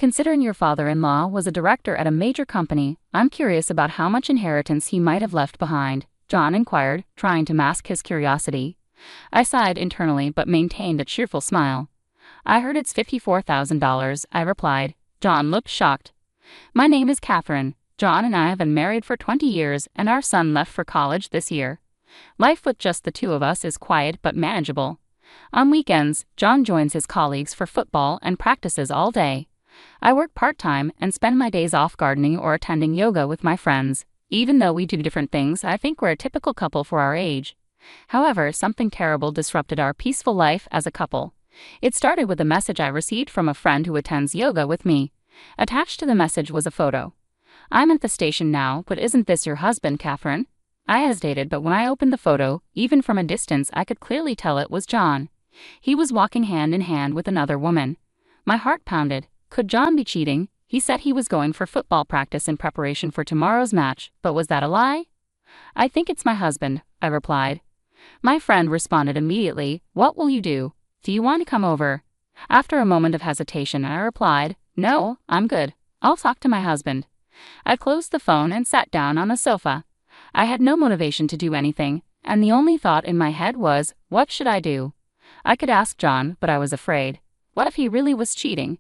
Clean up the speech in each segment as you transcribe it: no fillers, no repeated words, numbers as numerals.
Considering your father-in-law was a director at a major company, I'm curious about how much inheritance he might have left behind, John inquired, trying to mask his curiosity. I sighed internally but maintained a cheerful smile. I heard it's $54,000, I replied. John looked shocked. My name is Catherine. John and I have been married for 20 years and our son left for college this year. Life with just the two of us is quiet but manageable. On weekends, John joins his colleagues for football and practices all day. I work part-time and spend my days off gardening or attending yoga with my friends. Even though we do different things, I think we're a typical couple for our age. However, something terrible disrupted our peaceful life as a couple. It started with a message I received from a friend who attends yoga with me. Attached to the message was a photo. I'm at the station now, but isn't this your husband, Catherine? I hesitated, but when I opened the photo, even from a distance I could clearly tell it was John. He was walking hand in hand with another woman. My heart pounded. Could John be cheating? He said he was going for football practice in preparation for tomorrow's match, but was that a lie? I think it's my husband, I replied. My friend responded immediately, what will you do? Do you want to come over? After a moment of hesitation, I replied, no, I'm good. I'll talk to my husband. I closed the phone and sat down on the sofa. I had no motivation to do anything, and the only thought in my head was, what should I do? I could ask John, but I was afraid. What if he really was cheating?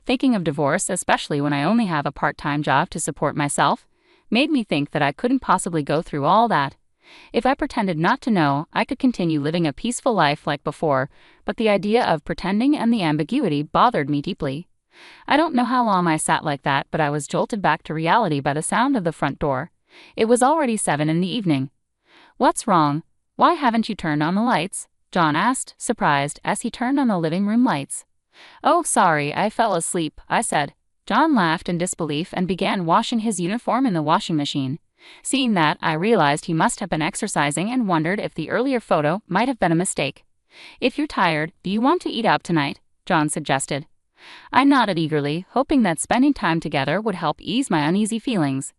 Thinking of divorce, especially when I only have a part-time job to support myself, made me think that I couldn't possibly go through all that. If I pretended not to know, I could continue living a peaceful life like before, but the idea of pretending and the ambiguity bothered me deeply. I don't know how long I sat like that, but I was jolted back to reality by the sound of the front door. It was already 7 in the evening. What's wrong? Why haven't you turned on the lights? John asked, surprised, as he turned on the living room lights. Oh, sorry, I fell asleep, I said. John laughed in disbelief and began washing his uniform in the washing machine. Seeing that, I realized he must have been exercising and wondered if the earlier photo might have been a mistake. If you're tired, do you want to eat out tonight? John suggested. I nodded eagerly, hoping that spending time together would help ease my uneasy feelings.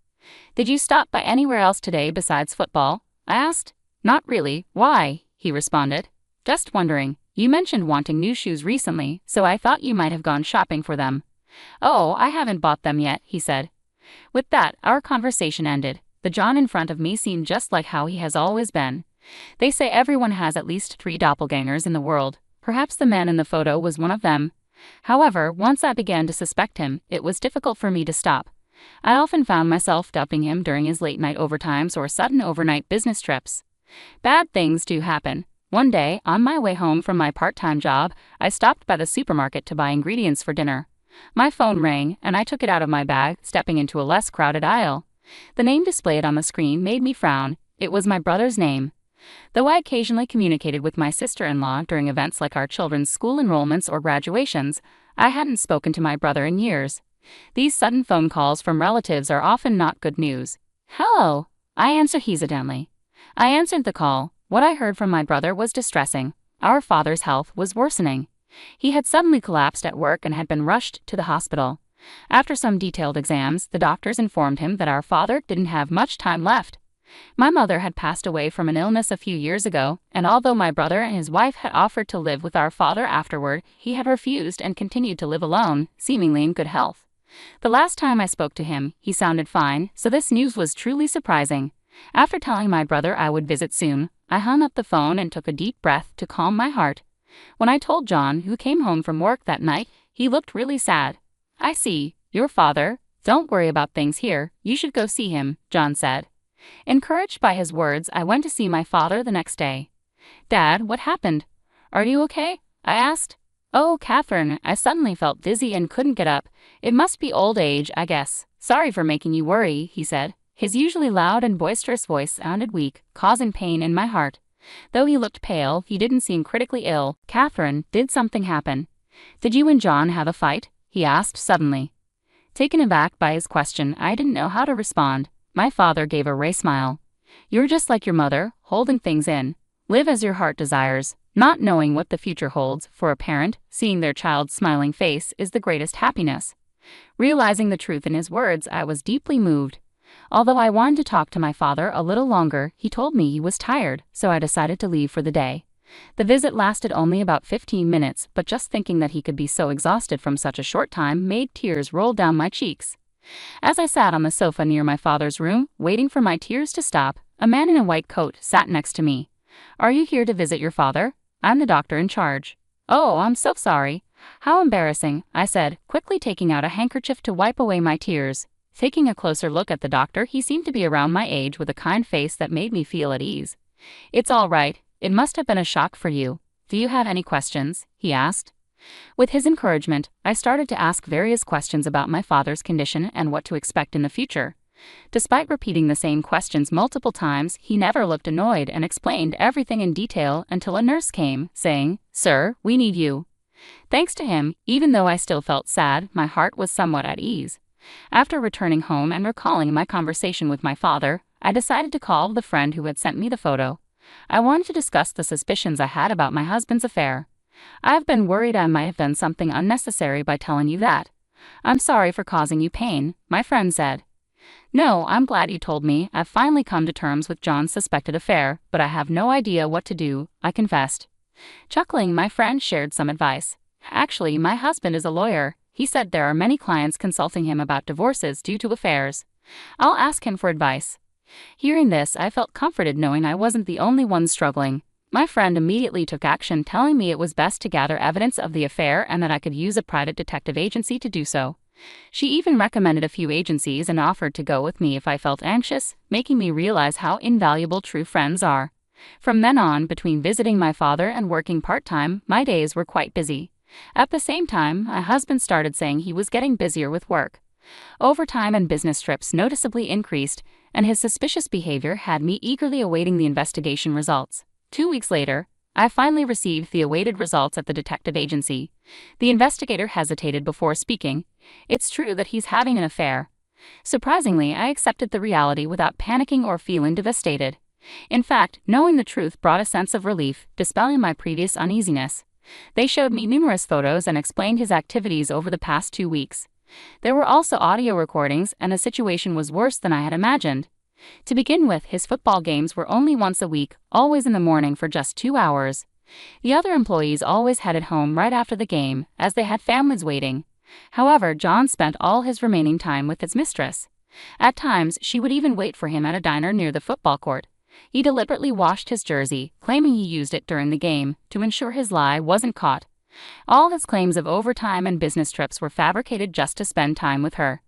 Did you stop by anywhere else today besides football? I asked. Not really. Why? He responded. Just wondering. You mentioned wanting new shoes recently, so I thought you might have gone shopping for them. Oh, I haven't bought them yet, he said. With that, our conversation ended. The John in front of me seemed just like how he has always been. They say everyone has at least 3 doppelgangers in the world. Perhaps the man in the photo was one of them. However, once I began to suspect him, it was difficult for me to stop. I often found myself doubting him during his late-night overtimes or sudden overnight business trips. Bad things do happen. One day, on my way home from my part-time job, I stopped by the supermarket to buy ingredients for dinner. My phone rang, and I took it out of my bag, stepping into a less crowded aisle. The name displayed on the screen made me frown. It was my brother's name. Though I occasionally communicated with my sister-in-law during events like our children's school enrollments or graduations, I hadn't spoken to my brother in years. These sudden phone calls from relatives are often not good news. Hello, I answered hesitantly. I answered the call. What I heard from my brother was distressing. Our father's health was worsening. He had suddenly collapsed at work and had been rushed to the hospital. After some detailed exams, the doctors informed him that our father didn't have much time left. My mother had passed away from an illness a few years ago, and although my brother and his wife had offered to live with our father afterward, he had refused and continued to live alone, seemingly in good health. The last time I spoke to him, he sounded fine, so this news was truly surprising. After telling my brother I would visit soon, I hung up the phone and took a deep breath to calm my heart. When I told John, who came home from work that night, he looked really sad. I see, your father. Don't worry about things here, you should go see him, John said. Encouraged by his words, I went to see my father the next day. Dad, what happened? Are you okay? I asked. Oh, Catherine, I suddenly felt dizzy and couldn't get up. It must be old age, I guess. Sorry for making you worry, he said. His usually loud and boisterous voice sounded weak, causing pain in my heart. Though he looked pale, he didn't seem critically ill. Catherine, did something happen? Did you and John have a fight? He asked suddenly. Taken aback by his question, I didn't know how to respond. My father gave a wry smile. You're just like your mother, holding things in. Live as your heart desires. Not knowing what the future holds, for a parent, seeing their child's smiling face is the greatest happiness. Realizing the truth in his words, I was deeply moved. Although I wanted to talk to my father a little longer, he told me he was tired, so I decided to leave for the day. The visit lasted only about 15 minutes, but just thinking that he could be so exhausted from such a short time made tears roll down my cheeks. As I sat on the sofa near my father's room, waiting for my tears to stop, a man in a white coat sat next to me. "Are you here to visit your father? I'm the doctor in charge." "Oh, I'm so sorry. How embarrassing," I said, quickly taking out a handkerchief to wipe away my tears. Taking a closer look at the doctor, he seemed to be around my age with a kind face that made me feel at ease. "It's all right. It must have been a shock for you. Do you have any questions?" he asked. With his encouragement, I started to ask various questions about my father's condition and what to expect in the future. Despite repeating the same questions multiple times, he never looked annoyed and explained everything in detail until a nurse came, saying, "Sir, we need you." Thanks to him, even though I still felt sad, my heart was somewhat at ease. After returning home and recalling my conversation with my father, I decided to call the friend who had sent me the photo. I wanted to discuss the suspicions I had about my husband's affair. "I've been worried I might have done something unnecessary by telling you that. I'm sorry for causing you pain," my friend said. "No, I'm glad you told me. I've finally come to terms with John's suspected affair, but I have no idea what to do," I confessed. Chuckling, my friend shared some advice. "Actually, my husband is a lawyer. He said there are many clients consulting him about divorces due to affairs. I'll ask him for advice." Hearing this, I felt comforted knowing I wasn't the only one struggling. My friend immediately took action, telling me it was best to gather evidence of the affair and that I could use a private detective agency to do so. She even recommended a few agencies and offered to go with me if I felt anxious, making me realize how invaluable true friends are. From then on, between visiting my father and working part-time, my days were quite busy. At the same time, my husband started saying he was getting busier with work. Overtime and business trips noticeably increased, and his suspicious behavior had me eagerly awaiting the investigation results. 2 weeks later, I finally received the awaited results at the detective agency. The investigator hesitated before speaking. "It's true that he's having an affair." Surprisingly, I accepted the reality without panicking or feeling devastated. In fact, knowing the truth brought a sense of relief, dispelling my previous uneasiness. They showed me numerous photos and explained his activities over the past 2 weeks. There were also audio recordings, and the situation was worse than I had imagined. To begin with, his football games were only once a week, always in the morning for just 2 hours. The other employees always headed home right after the game, as they had families waiting. However, John spent all his remaining time with his mistress. At times, she would even wait for him at a diner near the football court. He deliberately washed his jersey, claiming he used it during the game, to ensure his lie wasn't caught. All his claims of overtime and business trips were fabricated just to spend time with her.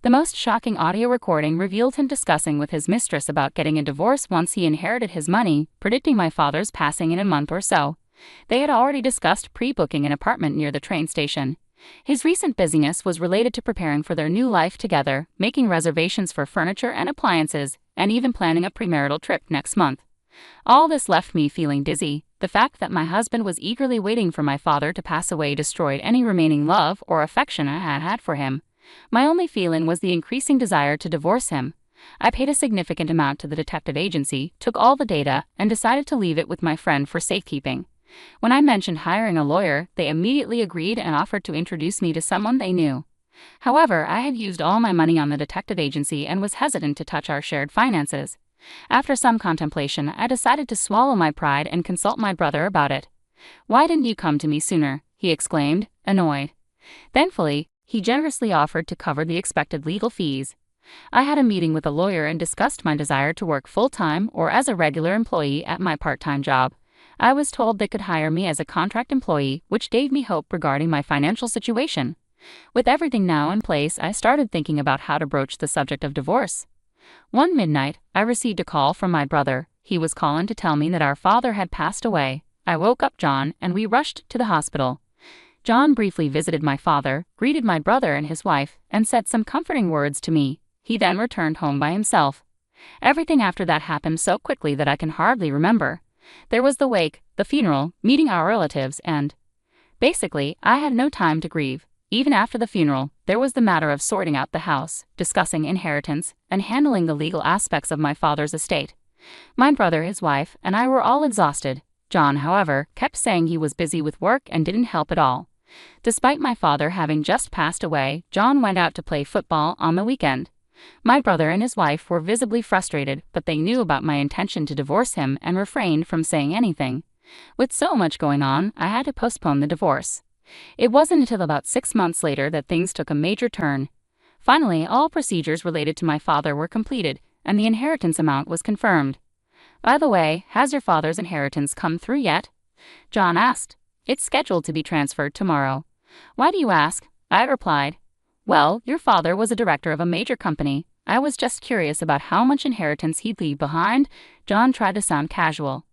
The most shocking audio recording revealed him discussing with his mistress about getting a divorce once he inherited his money, predicting my father's passing in a month or so. They had already discussed pre-booking an apartment near the train station. His recent busyness was related to preparing for their new life together, making reservations for furniture and appliances, and even planning a premarital trip next month. All this left me feeling dizzy. The fact that my husband was eagerly waiting for my father to pass away destroyed any remaining love or affection I had for him. My only feeling was the increasing desire to divorce him. I paid a significant amount to the detective agency, took all the data, and decided to leave it with my friend for safekeeping. When I mentioned hiring a lawyer, they immediately agreed and offered to introduce me to someone they knew. However, I had used all my money on the detective agency and was hesitant to touch our shared finances. After some contemplation, I decided to swallow my pride and consult my brother about it. "Why didn't you come to me sooner?" he exclaimed, annoyed. Thankfully, he generously offered to cover the expected legal fees. I had a meeting with a lawyer and discussed my desire to work full-time or as a regular employee at my part-time job. I was told they could hire me as a contract employee, which gave me hope regarding my financial situation. With everything now in place, I started thinking about how to broach the subject of divorce. One midnight, I received a call from my brother. He was calling to tell me that our father had passed away. I woke up John, and we rushed to the hospital. John briefly visited my father, greeted my brother and his wife, and said some comforting words to me. He then returned home by himself. Everything after that happened so quickly that I can hardly remember. There was the wake, the funeral, meeting our relatives, and basically, I had no time to grieve. Even after the funeral, there was the matter of sorting out the house, discussing inheritance, and handling the legal aspects of my father's estate. My brother, his wife, and I were all exhausted. John, however, kept saying he was busy with work and didn't help at all. Despite my father having just passed away, John went out to play football on the weekend. My brother and his wife were visibly frustrated, but they knew about my intention to divorce him and refrained from saying anything. With so much going on, I had to postpone the divorce. It wasn't until about 6 months later that things took a major turn. Finally, all procedures related to my father were completed, and the inheritance amount was confirmed. By the way, has your father's inheritance come through yet? John asked. It's scheduled to be transferred tomorrow. Why do you ask? I replied. Well, your father was a director of a major company. I was just curious about how much inheritance he'd leave behind. John tried to sound casual.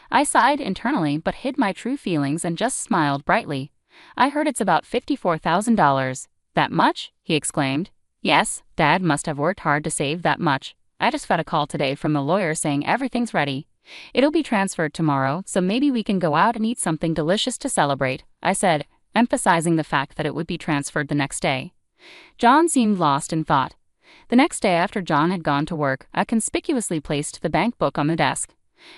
I sighed internally but hid my true feelings and just smiled brightly. I heard it's about $54,000. That much? He exclaimed. Yes, Dad must have worked hard to save that much. I just got a call today from the lawyer saying everything's ready. It'll be transferred tomorrow, so maybe we can go out and eat something delicious to celebrate, I said, emphasizing the fact that it would be transferred the next day. John seemed lost in thought. The next day after John had gone to work, I conspicuously placed the bank book on the desk.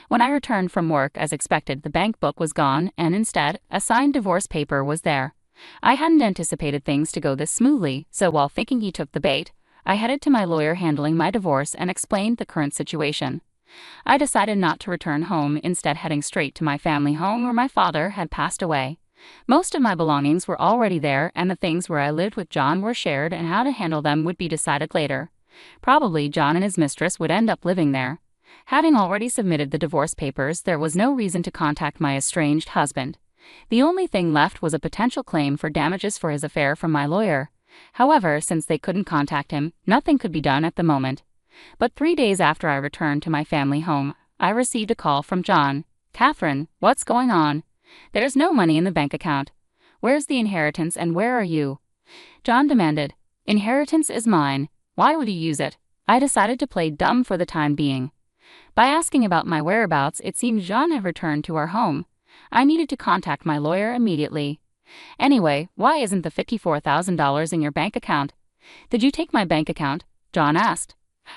When I returned from work as expected, the bank book was gone and instead, a signed divorce paper was there. I hadn't anticipated things to go this smoothly, so while thinking he took the bait, I headed to my lawyer handling my divorce and explained the current situation. I decided not to return home, instead heading straight to my family home where my father had passed away. Most of my belongings were already there, and the things where I lived with John were shared, and how to handle them would be decided later. Probably John and his mistress would end up living there. Having already submitted the divorce papers, there was no reason to contact my estranged husband. The only thing left was a potential claim for damages for his affair from my lawyer. However, since they couldn't contact him, nothing could be done at the moment. But 3 days after I returned to my family home, I received a call from John. Catherine, what's going on? There's no money in the bank account. Where's the inheritance and where are you? John demanded. Inheritance is mine. Why would you use it? I decided to play dumb for the time being. By asking about my whereabouts, it seemed John had returned to our home. I needed to contact my lawyer immediately. Anyway, why isn't the $54,000 in your bank account? Did you take my bank account? John asked.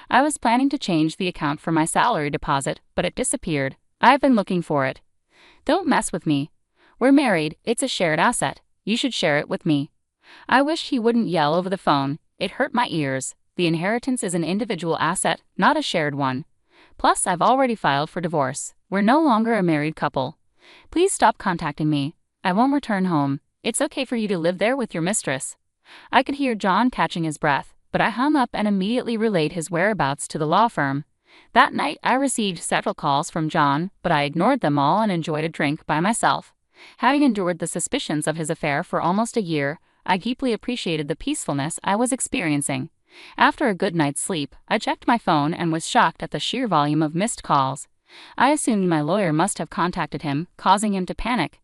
I was planning to change the account for my salary deposit, but it disappeared. I've been looking for it. Don't mess with me. We're married, it's a shared asset. You should share it with me. I wished he wouldn't yell over the phone. It hurt my ears. The inheritance is an individual asset, not a shared one. Plus, I've already filed for divorce. We're no longer a married couple. Please stop contacting me. I won't return home. It's okay for you to live there with your mistress. I could hear John catching his breath, but I hung up and immediately relayed his whereabouts to the law firm. That night, I received several calls from John, but I ignored them all and enjoyed a drink by myself. Having endured the suspicions of his affair for almost a year, I deeply appreciated the peacefulness I was experiencing. After a good night's sleep, I checked my phone and was shocked at the sheer volume of missed calls. I assumed my lawyer must have contacted him, causing him to panic.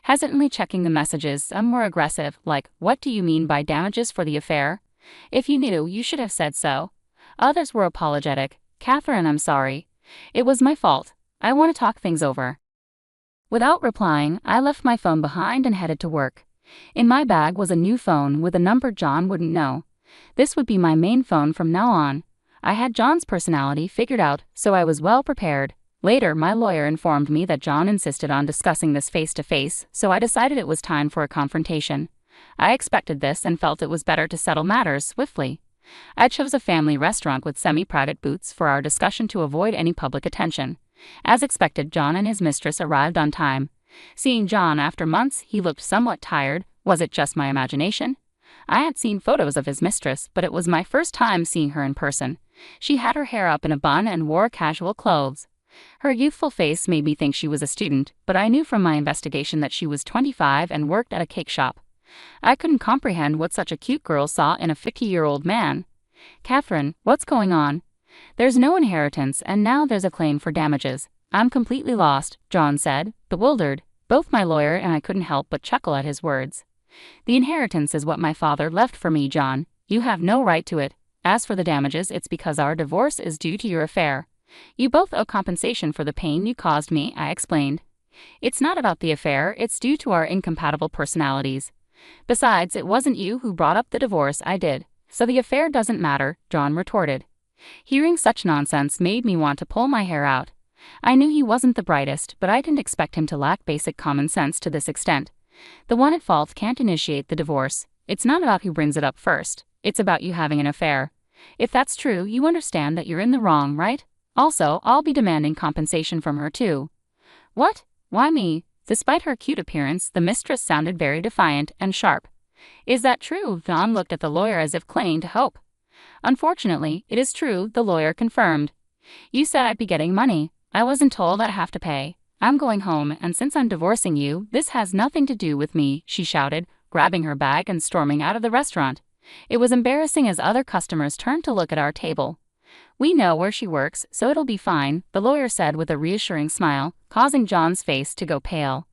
Hesitantly checking the messages, some were aggressive, like, "What do you mean by damages for the affair? If you knew, you should have said so." Others were apologetic. "Catherine, I'm sorry. It was my fault. I want to talk things over." Without replying, I left my phone behind and headed to work. In my bag was a new phone with a number John wouldn't know. This would be my main phone from now on. I had John's personality figured out, so I was well prepared. Later, my lawyer informed me that John insisted on discussing this face-to-face, so I decided it was time for a confrontation. I expected this and felt it was better to settle matters swiftly. I chose a family restaurant with semi-private booths for our discussion to avoid any public attention. As expected, John and his mistress arrived on time. Seeing John after months, he looked somewhat tired. Was it just my imagination? I had seen photos of his mistress, but it was my first time seeing her in person. She had her hair up in a bun and wore casual clothes. Her youthful face made me think she was a student, but I knew from my investigation that she was 25 and worked at a cake shop. I couldn't comprehend what such a cute girl saw in a 50-year-old man. "Catherine, what's going on? There's no inheritance, and now there's a claim for damages. I'm completely lost," John said, bewildered. Both my lawyer and I couldn't help but chuckle at his words. "The inheritance is what my father left for me, John. You have no right to it. As for the damages, it's because our divorce is due to your affair. You both owe compensation for the pain you caused me," I explained. "It's not about the affair, it's due to our incompatible personalities. Besides, it wasn't you who brought up the divorce, I did. So the affair doesn't matter," John retorted. Hearing such nonsense made me want to pull my hair out. I knew he wasn't the brightest, but I didn't expect him to lack basic common sense to this extent. The one at fault can't initiate the divorce. It's not about who brings it up first. It's about you having an affair. If that's true, you understand that you're in the wrong, right? Also, I'll be demanding compensation from her too." "What? Why me? Despite her cute appearance, the mistress sounded very defiant and sharp. Is that true? John looked at the lawyer as if clinging to hope. Unfortunately, it is true, the lawyer confirmed. You said I'd be getting money. I wasn't told I'd have to pay. I'm going home, and since I'm divorcing you, this has nothing to do with me, she shouted, grabbing her bag and storming out of the restaurant. It was embarrassing as other customers turned to look at our table. We know where she works, so it'll be fine, the lawyer said with a reassuring smile, causing John's face to go pale.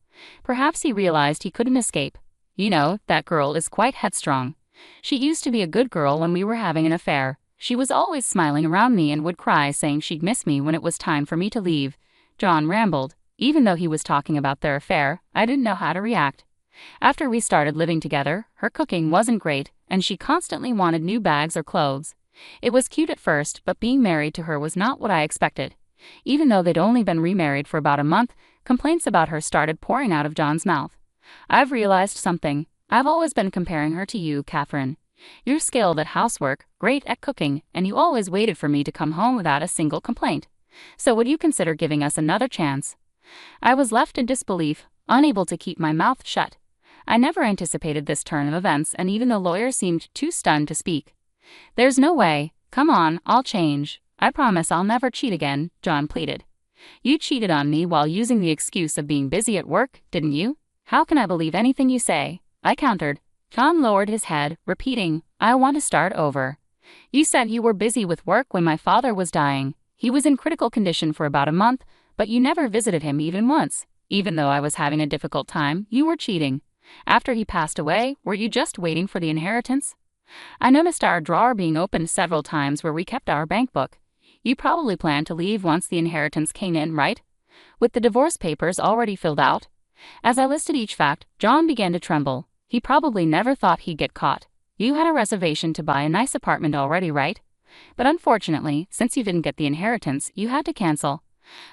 Perhaps he realized he couldn't escape. You know, that girl is quite headstrong. She used to be a good girl when we were having an affair. She was always smiling around me and would cry saying she'd miss me when it was time for me to leave. John rambled. Even though he was talking about their affair, I didn't know how to react. After we started living together, her cooking wasn't great, and she constantly wanted new bags or clothes. It was cute at first, but being married to her was not what I expected. Even though they'd only been remarried for about a month, complaints about her started pouring out of John's mouth. I've realized something. I've always been comparing her to you, Catherine. You're skilled at housework, great at cooking, and you always waited for me to come home without a single complaint. So would you consider giving us another chance? I was left in disbelief, unable to keep my mouth shut. I never anticipated this turn of events, and even the lawyer seemed too stunned to speak. There's no way. Come on, I'll change. I promise I'll never cheat again, John pleaded. You cheated on me while using the excuse of being busy at work, didn't you? How can I believe anything you say? I countered. John lowered his head, repeating, I want to start over. You said you were busy with work when my father was dying. He was in critical condition for about a month, but you never visited him even once. Even though I was having a difficult time, you were cheating. After he passed away, were you just waiting for the inheritance? I noticed our drawer being opened several times where we kept our bank book. You probably planned to leave once the inheritance came in, right? With the divorce papers already filled out? As I listed each fact, John began to tremble. He probably never thought he'd get caught. You had a reservation to buy a nice apartment already, right? But unfortunately, since you didn't get the inheritance, you had to cancel.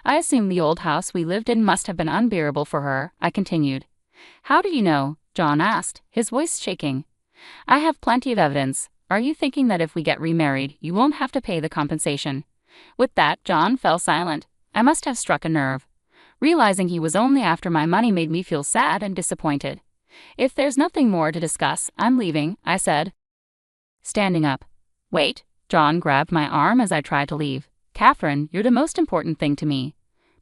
I assume the old house we lived in must have been unbearable for her, I continued. How do you know? John asked, his voice shaking. I have plenty of evidence. Are you thinking that if we get remarried, you won't have to pay the compensation? With that, John fell silent. I must have struck a nerve. Realizing he was only after my money made me feel sad and disappointed. If there's nothing more to discuss, I'm leaving, I said, standing up. Wait, John grabbed my arm as I tried to leave. Catherine, you're the most important thing to me.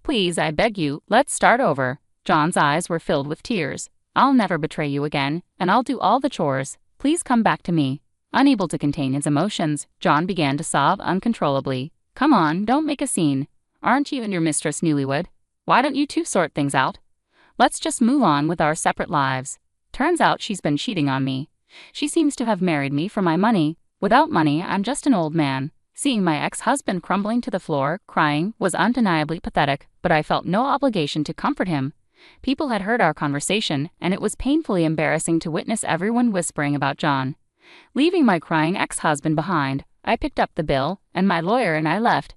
Please, I beg you, let's start over. John's eyes were filled with tears. I'll never betray you again, and I'll do all the chores. Please come back to me. Unable to contain his emotions, John began to sob uncontrollably. Come on, don't make a scene. Aren't you and your mistress newlywed? Why don't you two sort things out? Let's just move on with our separate lives. Turns out she's been cheating on me. She seems to have married me for my money. Without money, I'm just an old man. Seeing my ex-husband crumbling to the floor, crying, was undeniably pathetic, but I felt no obligation to comfort him. People had heard our conversation, and it was painfully embarrassing to witness everyone whispering about John. Leaving my crying ex-husband behind, I picked up the bill, and my lawyer and I left.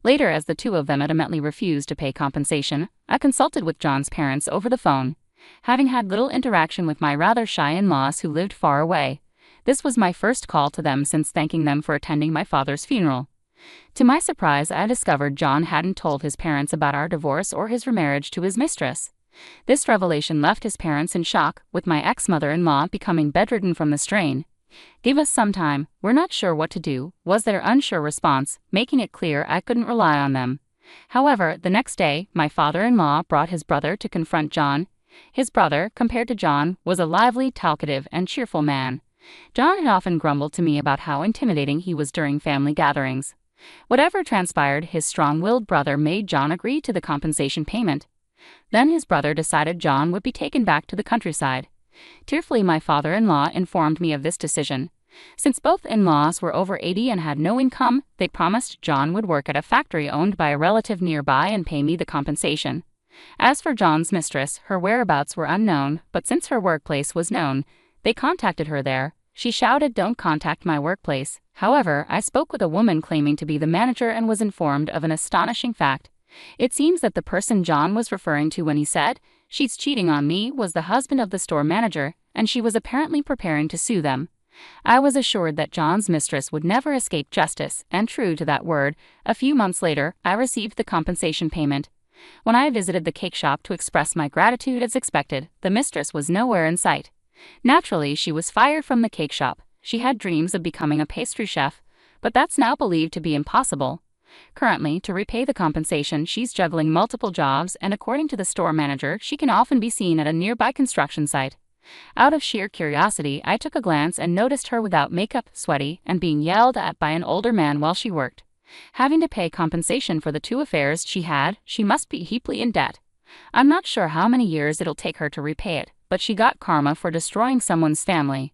Later, as the two of them adamantly refused to pay compensation, I consulted with John's parents over the phone. Having had little interaction with my rather shy in-laws who lived far away, this was my first call to them since thanking them for attending my father's funeral. To my surprise, I discovered John hadn't told his parents about our divorce or his remarriage to his mistress. This revelation left his parents in shock, with my ex-mother-in-law becoming bedridden from the strain. Give us some time, we're not sure what to do, was their unsure response, making it clear I couldn't rely on them. However, the next day, my father-in-law brought his brother to confront John. His brother, compared to John, was a lively, talkative, and cheerful man. John had often grumbled to me about how intimidating he was during family gatherings. Whatever transpired, his strong-willed brother made John agree to the compensation payment. Then his brother decided John would be taken back to the countryside. Tearfully, my father-in-law informed me of this decision. Since both in-laws were over 80 and had no income, they promised John would work at a factory owned by a relative nearby and pay me the compensation. As for John's mistress, her whereabouts were unknown, but since her workplace was known, they contacted her there. She shouted, "Don't contact my workplace." However, I spoke with a woman claiming to be the manager and was informed of an astonishing fact. It seems that the person John was referring to when he said, "She's cheating on me," was the husband of the store manager, and she was apparently preparing to sue them. I was assured that John's mistress would never escape justice, and true to that word, a few months later, I received the compensation payment. When I visited the cake shop to express my gratitude as expected, the mistress was nowhere in sight. Naturally, she was fired from the cake shop. She had dreams of becoming a pastry chef, but that's now believed to be impossible. Currently, to repay the compensation, she's juggling multiple jobs, and according to the store manager, she can often be seen at a nearby construction site. Out of sheer curiosity, I took a glance and noticed her without makeup, sweaty, and being yelled at by an older man while she worked. Having to pay compensation for the two affairs she must be heaply in debt. I'm not sure how many years it'll take her to repay it, but she got karma for destroying someone's family.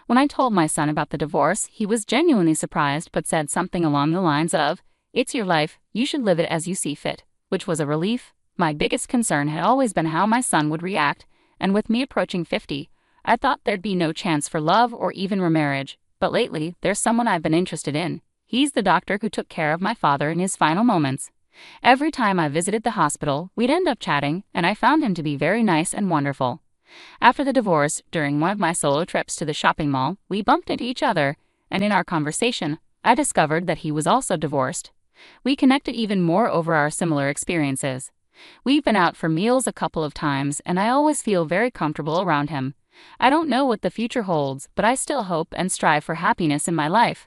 When I told my son about the divorce, he was genuinely surprised but said something along the lines of, "It's your life, you should live it as you see fit," which was a relief. My biggest concern had always been how my son would react, and with me approaching 50, I thought there'd be no chance for love or even remarriage. But lately, there's someone I've been interested in. He's the doctor who took care of my father in his final moments. Every time I visited the hospital, we'd end up chatting, and I found him to be very nice and wonderful. After the divorce, during one of my solo trips to the shopping mall, we bumped into each other, and in our conversation, I discovered that he was also divorced. We connected even more over our similar experiences. We've been out for meals a couple of times, and I always feel very comfortable around him. I don't know what the future holds, but I still hope and strive for happiness in my life.